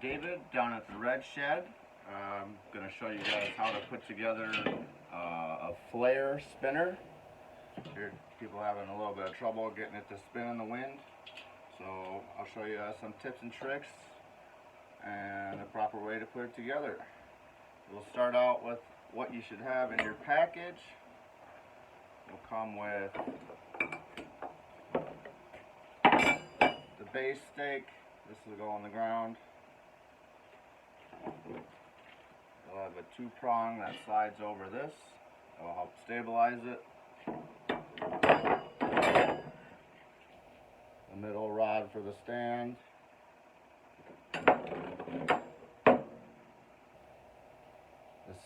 David down at the Red Shed. I'm going to show you guys how to put together a flare spinner. Here, people having a little bit of trouble getting it to spin in the wind. So I'll show you some tips and tricks and the proper way to put it together. We'll start out with what you should have in your package. Will come with the base stake. This will go on the ground. You'll have a two-prong that slides over this. That will help stabilize it. The middle rod for the stand. The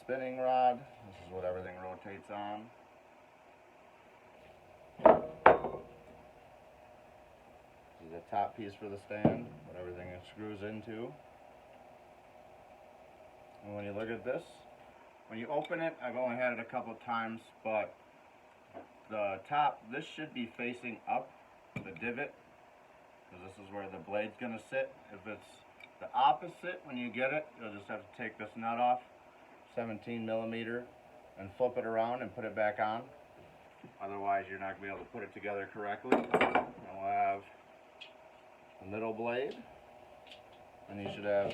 spinning rod. This is what everything rotates on. This is the top piece for the stand, what everything screws into. And when you look at this, when you open it, I've only had it a couple of times, but the top, this should be facing up the divot, because this is where the blade's going to sit. If it's the opposite when you get it, you'll just have to take this nut off, 17 millimeter, and flip it around and put it back on. Otherwise, you're not going to be able to put it together correctly. You'll have the middle blade, and you should have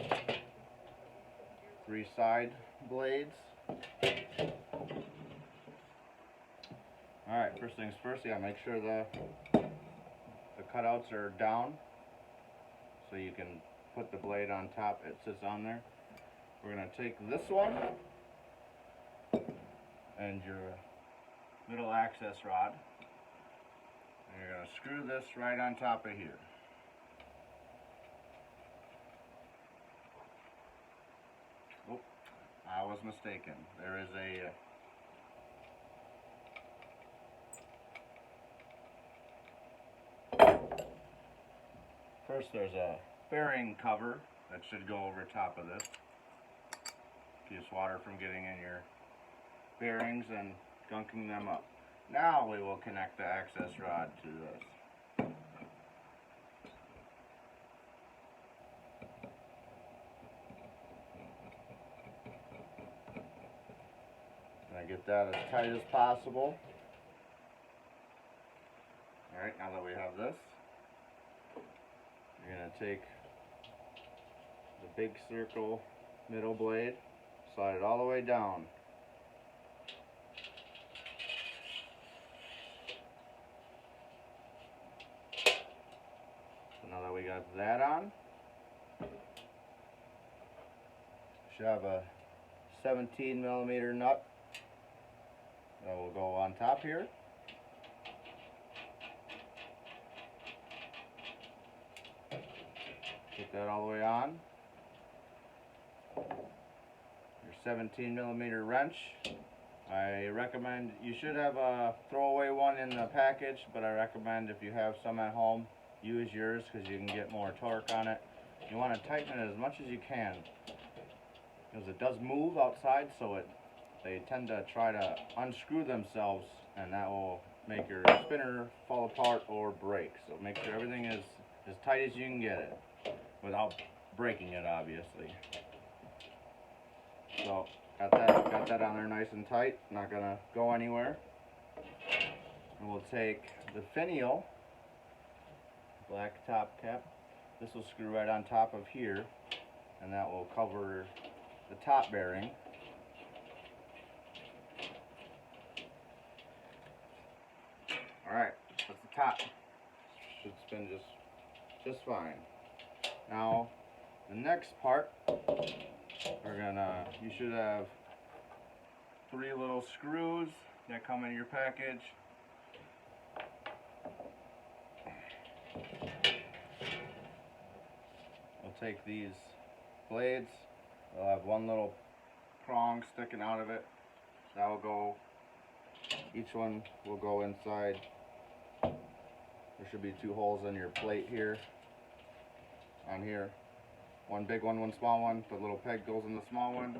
3 side blades. Alright, first things first, you gotta make sure the cutouts are down so you can put the blade on top. It sits on there. We're gonna take this one and your middle access rod, and you're gonna screw this right on top of here. Oh, I was mistaken. There is a first there's a bearing cover that should go over top of this. Keeps water from getting in your bearings and gunking them up. Now we will connect the access rod to this. And I get that as tight as possible. Alright, now that we have this, you're going to take the big circle middle blade, slide it all the way down. So now that we got that on, should have a 17 millimeter nut that will go on top here. Get that all the way on. Your 17 millimeter wrench. I recommend, you should have a throwaway one in the package, but I recommend if you have some at home, use yours because you can get more torque on it. You want to tighten it as much as you can because it does move outside, so they tend to try to unscrew themselves, and that will make your spinner fall apart or break. So make sure everything is as tight as you can get it without breaking it, obviously. So got that on there nice and tight, not gonna go anywhere. And we'll take the finial, black top cap. This will screw right on top of here, and that will cover the top bearing. Alright, that's the top. Should spin just fine. Now, the next part, you should have 3 little screws that come in your package. We'll take these blades. They'll have one little prong sticking out of it. That will go, each one will go inside. There should be 2 holes in your plate here, on here. One big one, one small one. The little peg goes in the small one.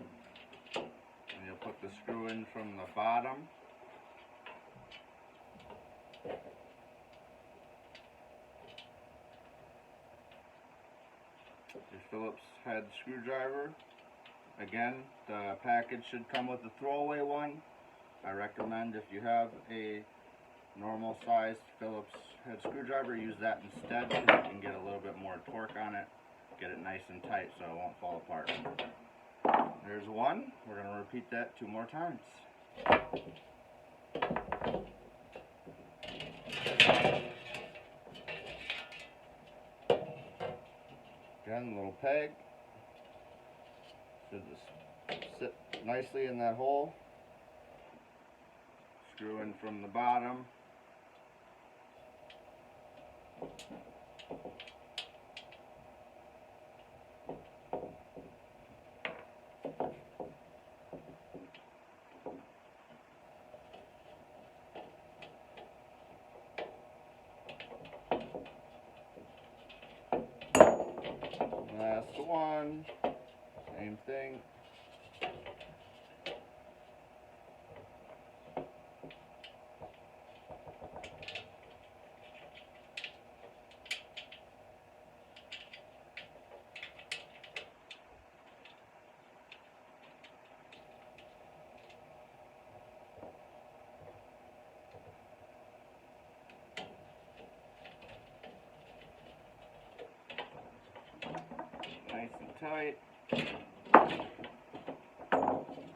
And you'll put the screw in from the bottom. your Phillips head screwdriver. Again, the package should come with a throwaway one. I recommend if you have a normal sized Phillips head screwdriver, use that instead because you can get a little bit more torque on it. Get it nice and tight so it won't fall apart. There's one. We're going to repeat that 2 more times. Again, little peg. Should just sit nicely in that hole. Screw in from the bottom. Last one, same thing. Nice and tight.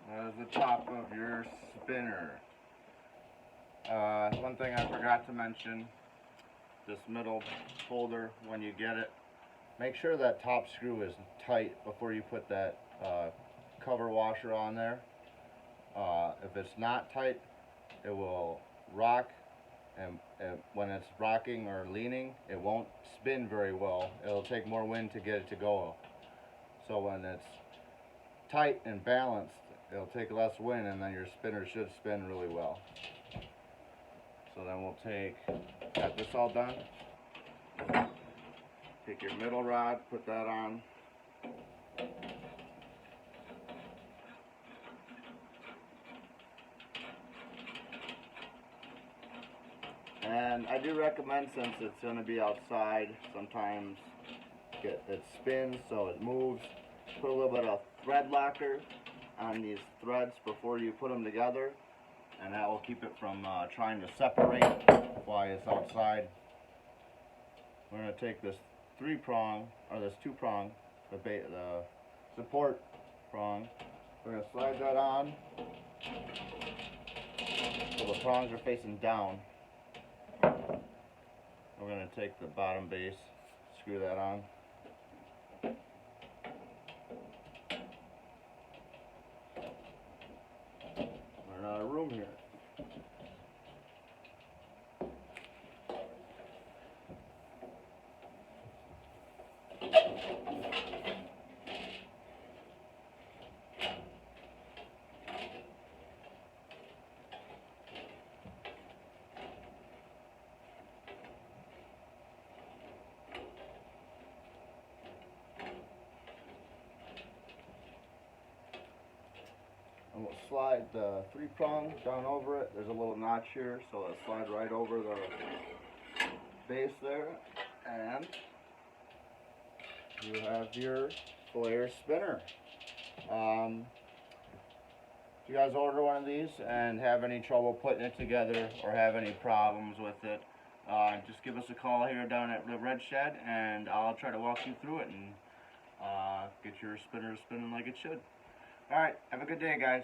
That is the top of your spinner. One thing I forgot to mention, this middle holder, when you get it, make sure that top screw is tight before you put that cover washer on there. If it's not tight, it will rock, and when it's rocking or leaning, it won't spin very well. It'll take more wind to get it to go. So when it's tight and balanced, it'll take less wind, and then your spinner should spin really well. So then we'll got this all done. Take your middle rod, put that on. And I do recommend, since it's going to be outside, sometimes it spins so it moves, put a little bit of thread locker on these threads before you put them together, and that will keep it from trying to separate while it's outside. We're going to take this 3-prong, or this 2-prong, the support prong. We're going to slide that on so the prongs are facing down. We're going to take the bottom base, screw that on. We're out of room here. And we'll slide the 3-prong down over it. There's a little notch here, so it'll slide right over the base there. And you have your flare spinner. If you guys order one of these and have any trouble putting it together or have any problems with it, just give us a call here down at the Red Shed, and I'll try to walk you through it and get your spinner spinning like it should. Alright, have a good day, guys.